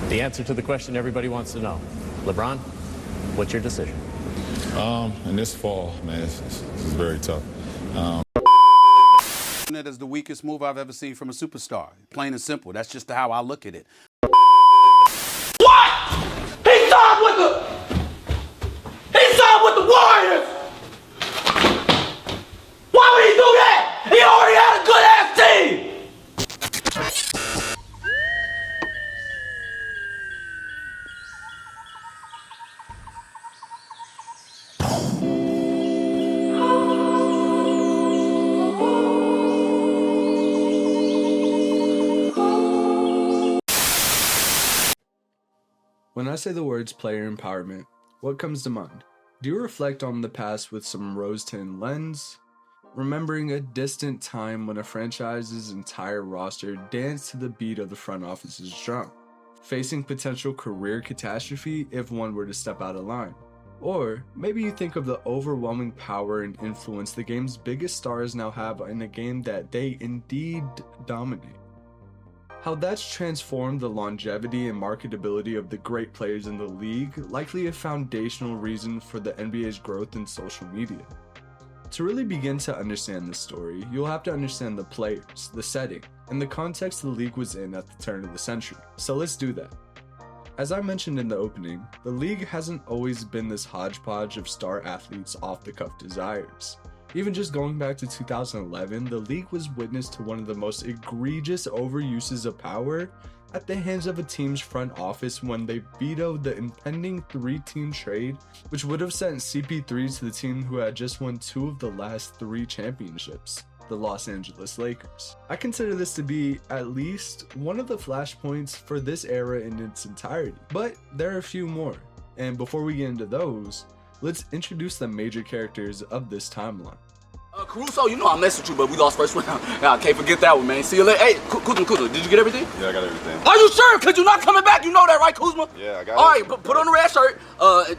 The answer to the question everybody wants to know. LeBron, what's your decision? In this fall, man, this is very tough. That is the weakest move I've ever seen from a superstar. Plain and simple. That's just how I look at it. What? He signed with the Warriors! Why would he do that? He already had a good ass team! When I say the words player empowerment, what comes to mind? Do you reflect on the past with some rose-tinted lens? Remembering a distant time when a franchise's entire roster danced to the beat of the front office's drum, facing potential career catastrophe if one were to step out of line. Or maybe you think of the overwhelming power and influence the game's biggest stars now have in a game that they indeed dominate. How that's transformed the longevity and marketability of the great players in the league, likely a foundational reason for the NBA's growth in social media. To really begin to understand this story, you'll have to understand the players, the setting, and the context the league was in at the turn of the century. So let's do that. As I mentioned in the opening, the league hasn't always been this hodgepodge of star athletes off-the-cuff desires. Even just going back to 2011, the league was witness to one of the most egregious overuses of power at the hands of a team's front office when they vetoed the impending 3-team trade, which would have sent CP3 to the team who had just won 2 of the last 3 championships, the Los Angeles Lakers. I consider this to be at least one of the flashpoints for this era in its entirety, but there are a few more, and before we get into those, let's introduce the major characters of this timeline. Caruso, you know I messed with you, but we lost first round. I can't forget that one, man. See you later. Hey, Kuzma, did you get everything? Yeah, I got everything. Are you sure? Because you're not coming back. You know that, right, Kuzma? Yeah, I got All it. right, put on the red shirt.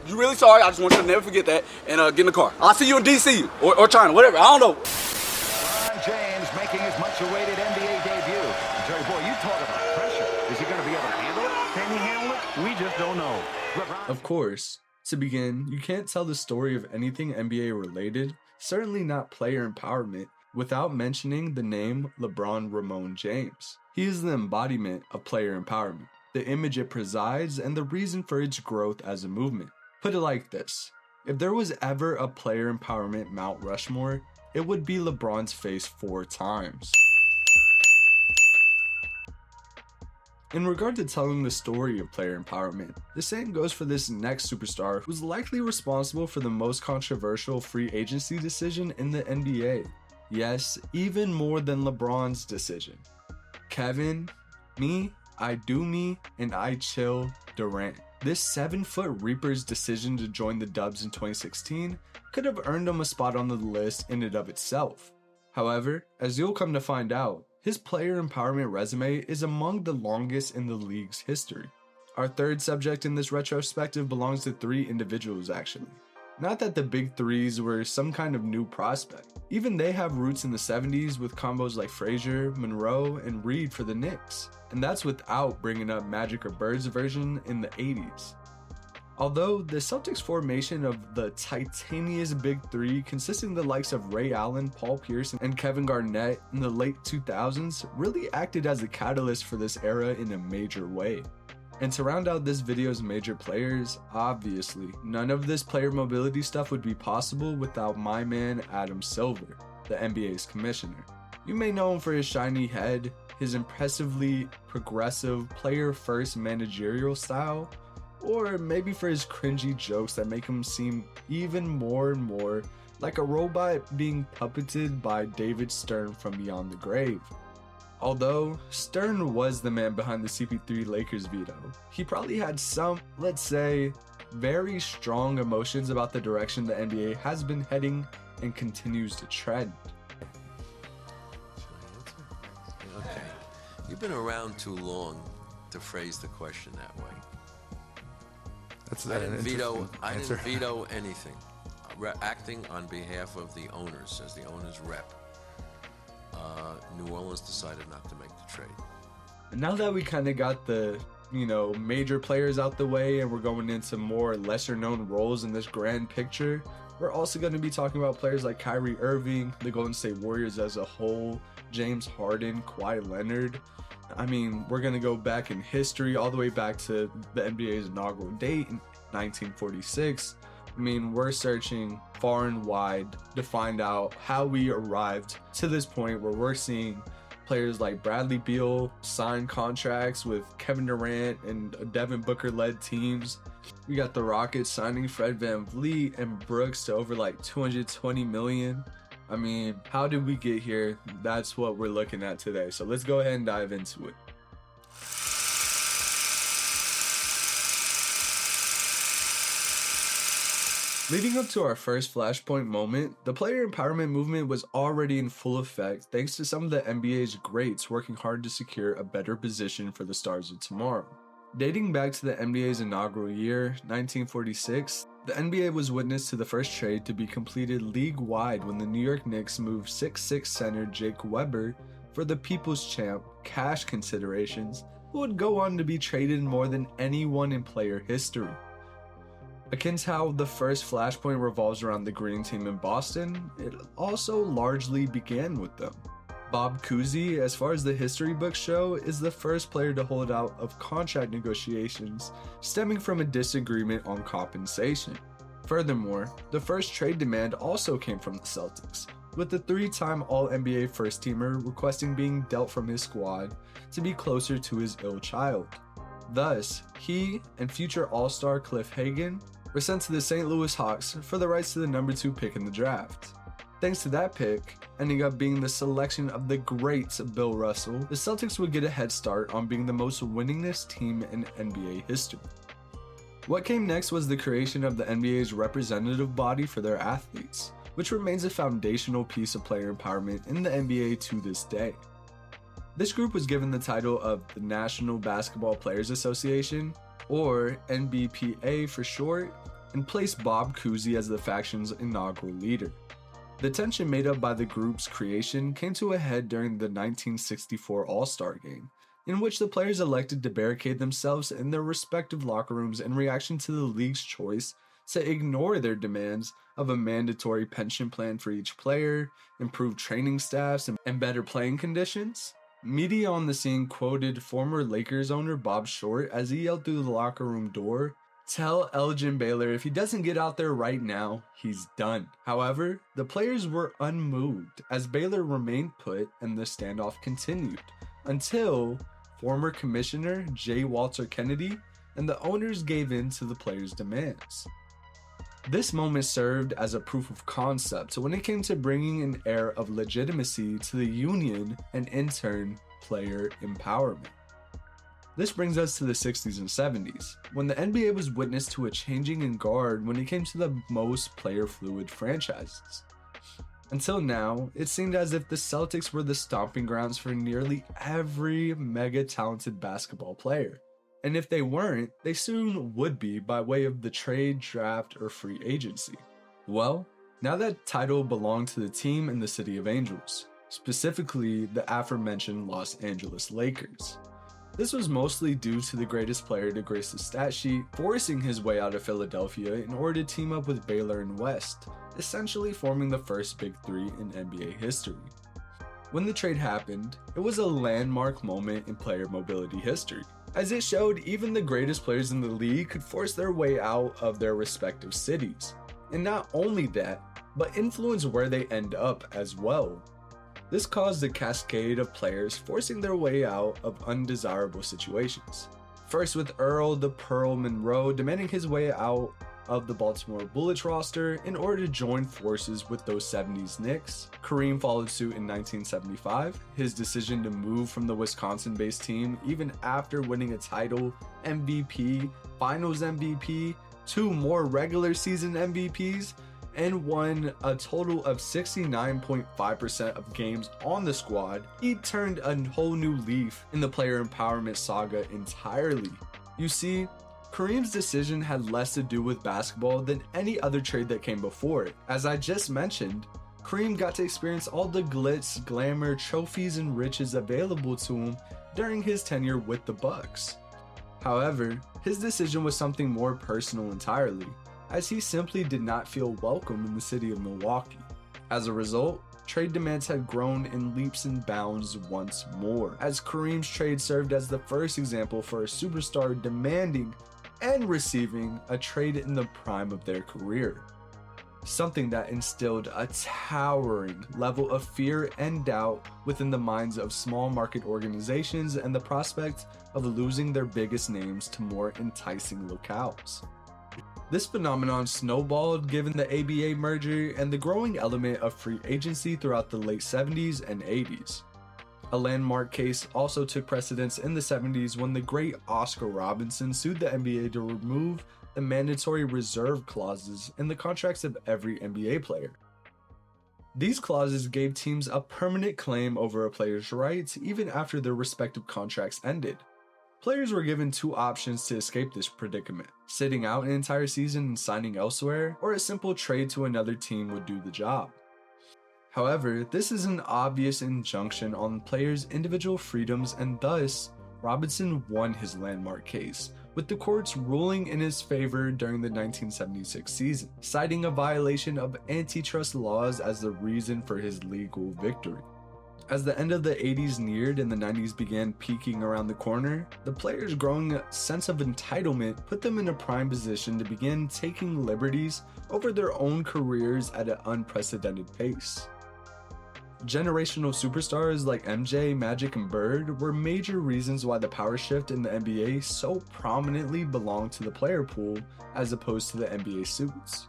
You're really sorry. I just want you to never forget that. And get in the car. I'll see you in D.C. or China, whatever. I don't know. LeBron James making his much-awaited NBA debut. Jerry, boy, you talk about pressure. Is he going to be able to handle it? Can he handle it? We just don't know. Of course, to begin, you can't tell the story of anything NBA related, certainly not player empowerment, without mentioning the name LeBron Ramon James. He is the embodiment of player empowerment, the image it presides, and the reason for its growth as a movement. Put it like this, if there was ever a player empowerment Mount Rushmore, it would be LeBron's face 4 times. In regard to telling the story of player empowerment, the same goes for this next superstar who's likely responsible for the most controversial free agency decision in the NBA. Yes, even more than LeBron's decision. Kevin, me, I do me, and I chill Durant. This 7-foot Reaper's decision to join the Dubs in 2016 could have earned him a spot on the list in and of itself. However, as you'll come to find out, his player empowerment resume is among the longest in the league's history. Our third subject in this retrospective belongs to 3 individuals actually. Not that the big threes were some kind of new prospect. Even they have roots in the 70s with combos like Frazier, Monroe, and Reed for the Knicks. And that's without bringing up Magic or Bird's version in the 80s. Although the Celtics formation of the titanious big three consisting of the likes of Ray Allen, Paul Pierce, and Kevin Garnett in the late 2000s really acted as a catalyst for this era in a major way. And to round out this video's major players, obviously, none of this player mobility stuff would be possible without my man Adam Silver, the NBA's commissioner. You may know him for his shiny head, his impressively progressive player-first managerial style, or maybe for his cringy jokes that make him seem even more and more like a robot being puppeted by David Stern from Beyond the Grave. Although Stern was the man behind the CP3 Lakers veto, he probably had some, let's say, very strong emotions about the direction the NBA has been heading and continues to trend. Okay, you've been around too long to phrase the question that way. I didn't veto anything. Acting on behalf of the owners, as the owners rep. New Orleans decided not to make the trade. And now that we kind of got the major players out the way and we're going into more lesser known roles in this grand picture, we're also going to be talking about players like Kyrie Irving, the Golden State Warriors as a whole, James Harden, Kawhi Leonard. We're going to go back in history all the way back to the NBA's inaugural date in 1946. We're searching far and wide to find out how we arrived to this point where we're seeing players like Bradley Beal sign contracts with Kevin Durant and Devin Booker-led teams. We got the Rockets signing Fred VanVleet and Brooks to over like $220 million. How did we get here? That's what we're looking at today. So let's go ahead and dive into it. Leading up to our first flashpoint moment, the player empowerment movement was already in full effect thanks to some of the NBA's greats working hard to secure a better position for the stars of tomorrow. Dating back to the NBA's inaugural year, 1946, the NBA was witness to the first trade to be completed league-wide when the New York Knicks moved 6'6" center Jake Weber for the People's Champ cash considerations, who would go on to be traded more than anyone in player history. Akin to how the first flashpoint revolves around the Green Team in Boston, it also largely began with them. Bob Cousy, as far as the history books show, is the first player to hold out of contract negotiations stemming from a disagreement on compensation. Furthermore, the first trade demand also came from the Celtics, with the 3-time All-NBA first-teamer requesting being dealt from his squad to be closer to his ill child. Thus, he and future All-Star Cliff Hagan were sent to the St. Louis Hawks for the rights to the number 2 pick in the draft. Thanks to that pick, ending up being the selection of the great Bill Russell, the Celtics would get a head start on being the most winningest team in NBA history. What came next was the creation of the NBA's representative body for their athletes, which remains a foundational piece of player empowerment in the NBA to this day. This group was given the title of the National Basketball Players Association, or NBPA for short, and placed Bob Cousy as the faction's inaugural leader. The tension made up by the group's creation came to a head during the 1964 All-Star Game, in which the players elected to barricade themselves in their respective locker rooms in reaction to the league's choice to ignore their demands of a mandatory pension plan for each player, improved training staffs, and better playing conditions. Media on the scene quoted former Lakers owner Bob Short as he yelled through the locker room door, "Tell Elgin Baylor if he doesn't get out there right now, he's done." However, the players were unmoved as Baylor remained put and the standoff continued until former commissioner J. Walter Kennedy and the owners gave in to the players' demands. This moment served as a proof of concept when it came to bringing an air of legitimacy to the union and in turn, player empowerment. This brings us to the 60s and 70s, when the NBA was witness to a changing in guard when it came to the most player-fluid franchises. Until now, it seemed as if the Celtics were the stomping grounds for nearly every mega-talented basketball player. And if they weren't, they soon would be by way of the trade, draft, or free agency. Well, now that title belonged to the team in the City of Angels, specifically the aforementioned Los Angeles Lakers. This was mostly due to the greatest player to grace the stat sheet, forcing his way out of Philadelphia in order to team up with Baylor and West, essentially forming the first Big Three in NBA history. When the trade happened, it was a landmark moment in player mobility history, as it showed even the greatest players in the league could force their way out of their respective cities. And not only that, but influence where they end up as well. This caused a cascade of players forcing their way out of undesirable situations. First with Earl the Pearl Monroe demanding his way out of the Baltimore Bullets roster in order to join forces with those 70s Knicks. Kareem followed suit in 1975, his decision to move from the Wisconsin-based team even after winning a title, MVP, Finals MVP, 2 more regular season MVPs, and won a total of 69.5% of games on the squad. He turned a whole new leaf in the player empowerment saga entirely. You see, Kareem's decision had less to do with basketball than any other trade that came before it. As I just mentioned, Kareem got to experience all the glitz, glamour, trophies, and riches available to him during his tenure with the Bucks. However, his decision was something more personal entirely, as he simply did not feel welcome in the city of Milwaukee. As a result, trade demands had grown in leaps and bounds once more, as Kareem's trade served as the first example for a superstar demanding and receiving a trade in the prime of their career. Something that instilled a towering level of fear and doubt within the minds of small market organizations and the prospect of losing their biggest names to more enticing locales. This phenomenon snowballed given the ABA merger and the growing element of free agency throughout the late 70s and 80s. A landmark case also took precedence in the 70s when the great Oscar Robertson sued the NBA to remove the mandatory reserve clauses in the contracts of every NBA player. These clauses gave teams a permanent claim over a player's rights even after their respective contracts ended. Players were given two options to escape this predicament: sitting out an entire season and signing elsewhere, or a simple trade to another team would do the job. However, this is an obvious injunction on players' individual freedoms, and thus, Robinson won his landmark case, with the courts ruling in his favor during the 1976 season, citing a violation of antitrust laws as the reason for his legal victory. As the end of the 80s neared and the 90s began peaking around the corner, the players' growing sense of entitlement put them in a prime position to begin taking liberties over their own careers at an unprecedented pace. Generational superstars like MJ, Magic, and Bird were major reasons why the power shift in the NBA so prominently belonged to the player pool as opposed to the NBA suits.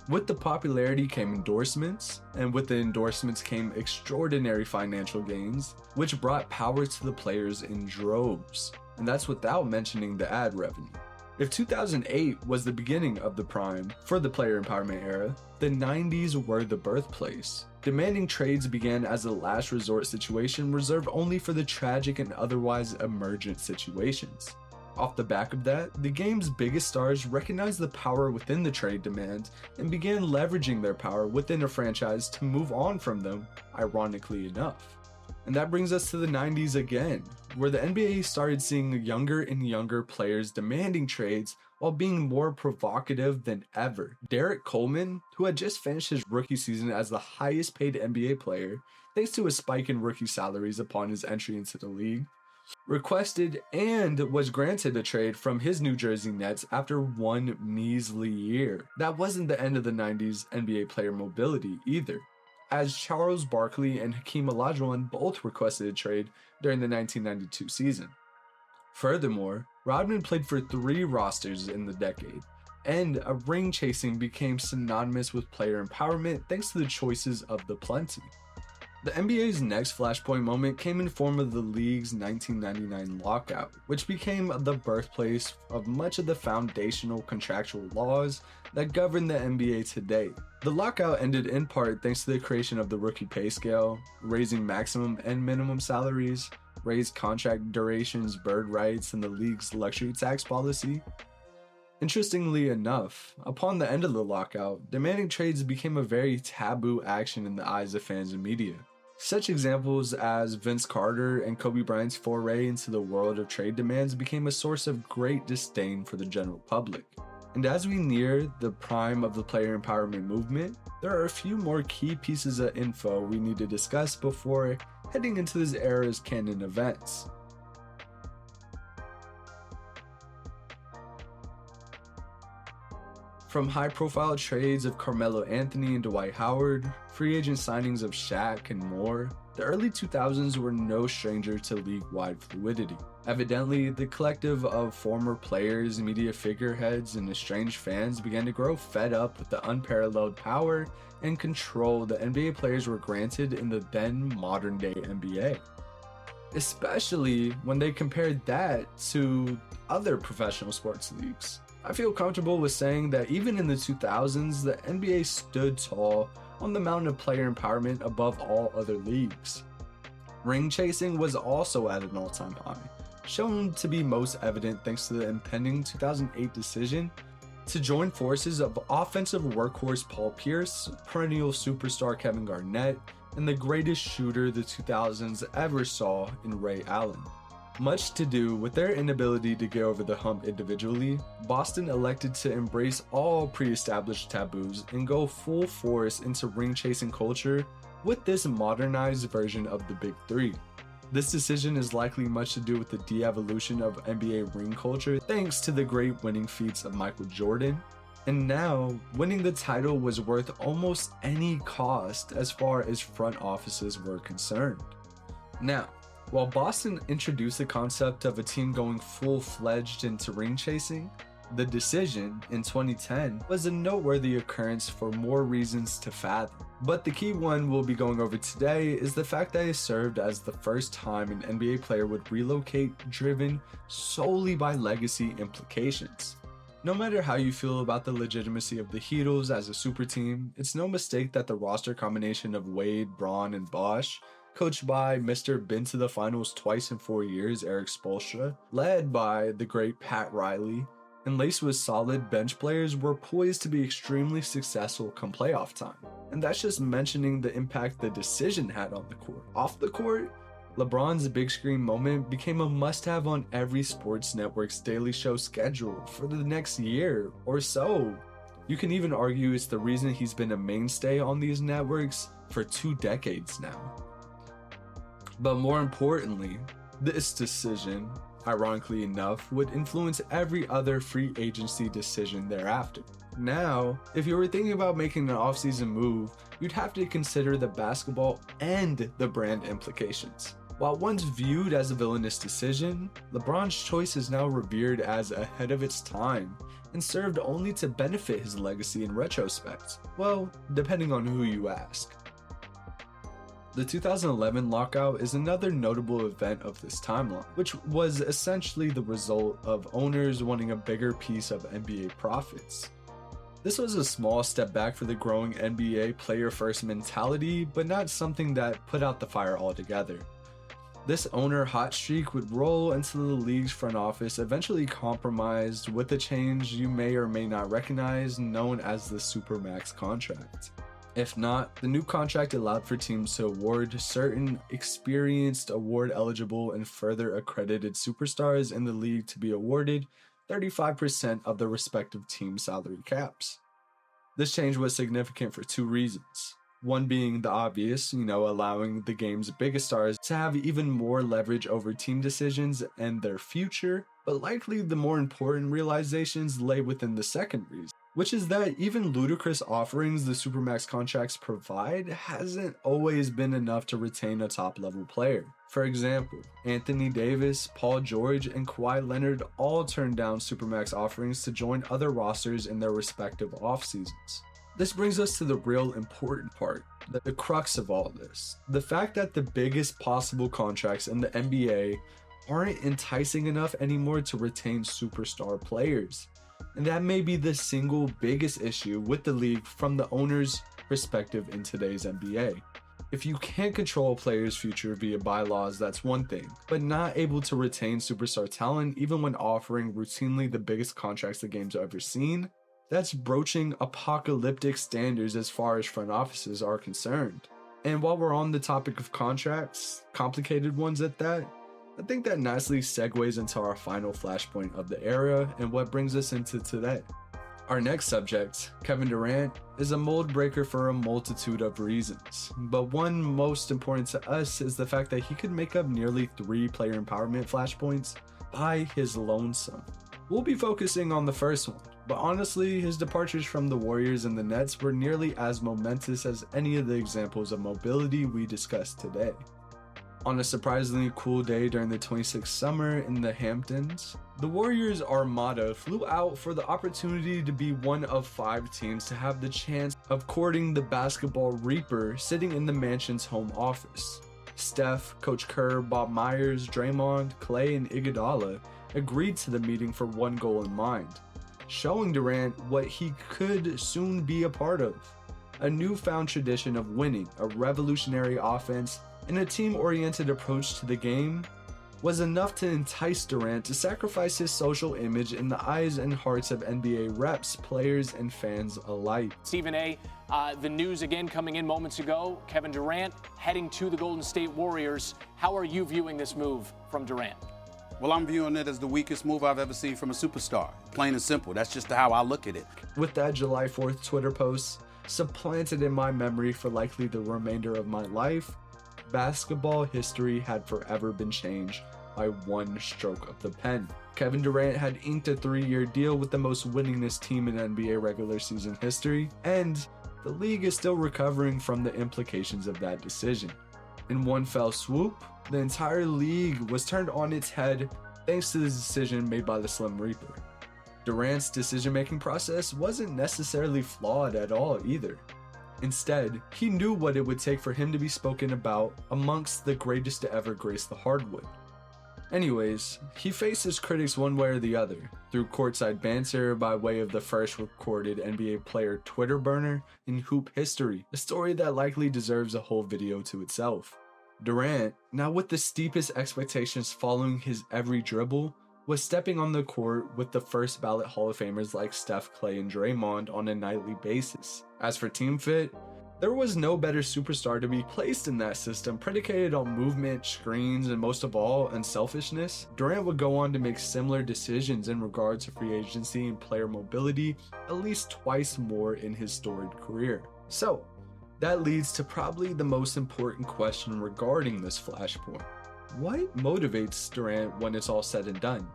With the popularity came endorsements, and with the endorsements came extraordinary financial gains, which brought power to the players in droves, and that's without mentioning the ad revenue. If 2008 was the beginning of the prime for the player empowerment era, the 90s were the birthplace. Demanding trades began as a last resort situation reserved only for the tragic and otherwise emergent situations. Off the back of that, the game's biggest stars recognized the power within the trade demand and began leveraging their power within a franchise to move on from them, ironically enough. And that brings us to the 90s again, where the NBA started seeing younger and younger players demanding trades while being more provocative than ever. Derek Coleman, who had just finished his rookie season as the highest paid NBA player, thanks to a spike in rookie salaries upon his entry into the league, requested and was granted a trade from his New Jersey Nets after one measly year. That wasn't the end of the 90s NBA player mobility either, as Charles Barkley and Hakeem Olajuwon both requested a trade during the 1992 season. Furthermore, Rodman played for 3 rosters in the decade, and a ring chasing became synonymous with player empowerment thanks to the choices of the plenty. The NBA's next flashpoint moment came in form of the league's 1999 lockout, which became the birthplace of much of the foundational contractual laws that govern the NBA today. The lockout ended in part thanks to the creation of the rookie pay scale, raising maximum and minimum salaries, raised contract durations, bird rights, and the league's luxury tax policy. Interestingly enough, upon the end of the lockout, demanding trades became a very taboo action in the eyes of fans and media. Such examples as Vince Carter and Kobe Bryant's foray into the world of trade demands became a source of great disdain for the general public. And as we near the prime of the player empowerment movement, there are a few more key pieces of info we need to discuss before heading into this era's canon events. From high-profile trades of Carmelo Anthony and Dwight Howard, free agent signings of Shaq, and more, the early 2000s were no stranger to league-wide fluidity. Evidently, the collective of former players, media figureheads, and estranged fans began to grow fed up with the unparalleled power and control the NBA players were granted in the then modern-day NBA. Especially when they compared that to other professional sports leagues. I feel comfortable with saying that even in the 2000s, the NBA stood tall on the mountain of player empowerment above all other leagues. Ring chasing was also at an all-time high, shown to be most evident thanks to the impending 2008 decision to join forces of offensive workhorse Paul Pierce, perennial superstar Kevin Garnett, and the greatest shooter the 2000s ever saw in Ray Allen. Much to do with their inability to get over the hump individually, Boston elected to embrace all pre-established taboos and go full force into ring-chasing culture with this modernized version of the Big Three. This decision is likely much to do with the de-evolution of NBA ring culture thanks to the great winning feats of Michael Jordan. And now, winning the title was worth almost any cost as far as front offices were concerned. Now, while Boston introduced the concept of a team going full-fledged into ring chasing, the decision in 2010 was a noteworthy occurrence for more reasons to fathom. But the key one we'll be going over today is the fact that it served as the first time an NBA player would relocate driven solely by legacy implications. No matter how you feel about the legitimacy of the Heatles as a super team, it's no mistake that the roster combination of Wade, Braun, and Bosh, coached by Mr. Been to the Finals twice in 4 years Eric Spoelstra, led by the great Pat Riley, and laced with solid bench players, were poised to be extremely successful come playoff time. And that's just mentioning the impact the decision had on the court. Off the court, LeBron's big screen moment became a must-have on every sports network's daily show schedule for the next year or so. You can even argue it's the reason he's been a mainstay on these networks for 2 decades now. But more importantly, this decision, ironically enough, would influence every other free agency decision thereafter. Now, if you were thinking about making an offseason move, you'd have to consider the basketball and the brand implications. While once viewed as a villainous decision, LeBron's choice is now revered as ahead of its time and served only to benefit his legacy in retrospect. Well, depending on who you ask. The 2011 lockout is another notable event of this timeline, which was essentially the result of owners wanting a bigger piece of NBA profits. This was a small step back for the growing NBA player-first mentality, but not something that put out the fire altogether. This owner hot streak would roll until the league's front office eventually compromised with a change you may or may not recognize known as the Supermax contract. If not, the new contract allowed for teams to award certain experienced, award-eligible, and further accredited superstars in the league to be awarded 35% of the respective team salary caps. This change was significant for 2 reasons. One being the obvious, allowing the game's biggest stars to have even more leverage over team decisions and their future, but likely the more important realizations lay within the second reason, which is that even ludicrous offerings the Supermax contracts provide hasn't always been enough to retain a top-level player. For example, Anthony Davis, Paul George, and Kawhi Leonard all turned down Supermax offerings to join other rosters in their respective off-seasons. This brings us to the real important part, the crux of all this. The fact that the biggest possible contracts in the NBA aren't enticing enough anymore to retain superstar players. And that may be the single biggest issue with the league from the owner's perspective in today's NBA. If you can't control a player's future via bylaws, that's one thing, but not able to retain superstar talent even when offering routinely the biggest contracts the game's ever seen, that's broaching apocalyptic standards as far as front offices are concerned. And while we're on the topic of contracts, complicated ones at that, I think that nicely segues into our final flashpoint of the era and what brings us into today. Our next subject, Kevin Durant, is a mold breaker for a multitude of reasons, but one most important to us is the fact that he could make up nearly 3 player empowerment flashpoints by his lonesome. We'll be focusing on the first one, but honestly, his departures from the Warriors and the Nets were nearly as momentous as any of the examples of mobility we discussed today. On a surprisingly cool day during the 26th summer in the Hamptons, the Warriors Armada flew out for the opportunity to be one of 5 teams to have the chance of courting the basketball reaper sitting in the mansion's home office. Steph, Coach Kerr, Bob Myers, Draymond, Clay, and Iguodala agreed to the meeting for one goal in mind, showing Durant what he could soon be a part of. A newfound tradition of winning, a revolutionary offense, and a team-oriented approach to the game was enough to entice Durant to sacrifice his social image in the eyes and hearts of NBA reps, players, and fans alike. Stephen A., the news again coming in moments ago, Kevin Durant heading to the Golden State Warriors. How are you viewing this move from Durant? Well, I'm viewing it as the weakest move I've ever seen from a superstar. Plain and simple. That's just how I look at it. With that July 4th Twitter post supplanted in my memory for likely the remainder of my life, basketball history had forever been changed by one stroke of the pen. Kevin Durant had inked a 3-year deal with the most winningest team in NBA regular season history, and the league is still recovering from the implications of that decision. In one fell swoop, the entire league was turned on its head thanks to the decision made by the Slim Reaper. Durant's decision-making process wasn't necessarily flawed at all either. Instead, he knew what it would take for him to be spoken about amongst the greatest to ever grace the hardwood. Anyways, he faced his critics one way or the other, through courtside banter by way of the first recorded NBA player Twitter burner in hoop history, a story that likely deserves a whole video to itself. Durant, now with the steepest expectations following his every dribble, was stepping on the court with the first ballot Hall of Famers like Steph, Clay, and Draymond on a nightly basis. As for team fit, there was no better superstar to be placed in that system predicated on movement, screens, and most of all, unselfishness. Durant would go on to make similar decisions in regards to free agency and player mobility at least twice more in his storied career. So, that leads to probably the most important question regarding this flashpoint. What motivates Durant when it's all said and done?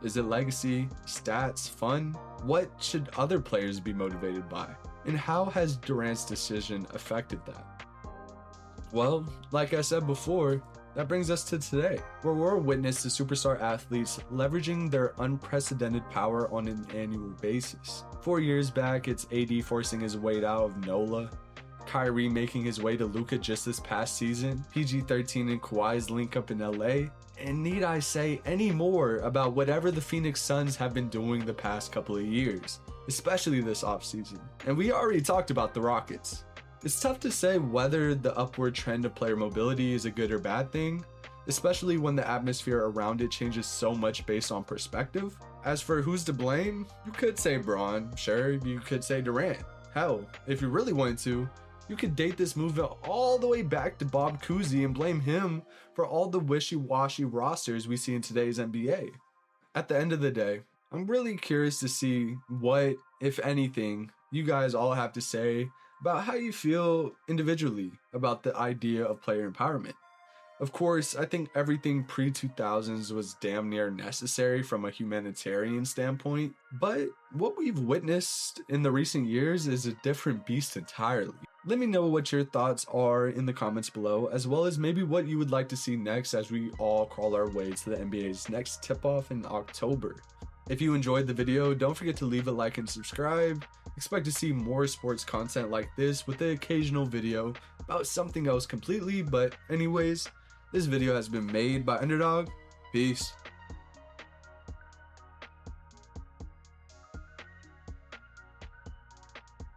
Is it legacy, stats, fun? What should other players be motivated by? And how has Durant's decision affected that? Well, like I said before, that brings us to today, where we're witness to superstar athletes leveraging their unprecedented power on an annual basis. 4 years back, it's AD forcing his way out of NOLA, Kyrie making his way to Luka just this past season, PG-13 and Kawhi's link up in LA, and need I say any more about whatever the Phoenix Suns have been doing the past couple of years, especially this offseason. And we already talked about the Rockets. It's tough to say whether the upward trend of player mobility is a good or bad thing, especially when the atmosphere around it changes so much based on perspective. As for who's to blame, you could say Bron, sure, you could say Durant. Hell, if you really wanted to, you could date this movement all the way back to Bob Cousy and blame him for all the wishy-washy rosters we see in today's NBA. At the end of the day, I'm really curious to see what, if anything, you guys all have to say about how you feel individually about the idea of player empowerment. Of course, I think everything pre-2000s was damn near necessary from a humanitarian standpoint, but what we've witnessed in the recent years is a different beast entirely. Let me know what your thoughts are in the comments below, as well as maybe what you would like to see next as we all crawl our way to the NBA's next tip-off in October. If you enjoyed the video, don't forget to leave a like and subscribe. Expect to see more sports content like this with the occasional video about something else completely, but anyways, this video has been made by Underdog. Peace.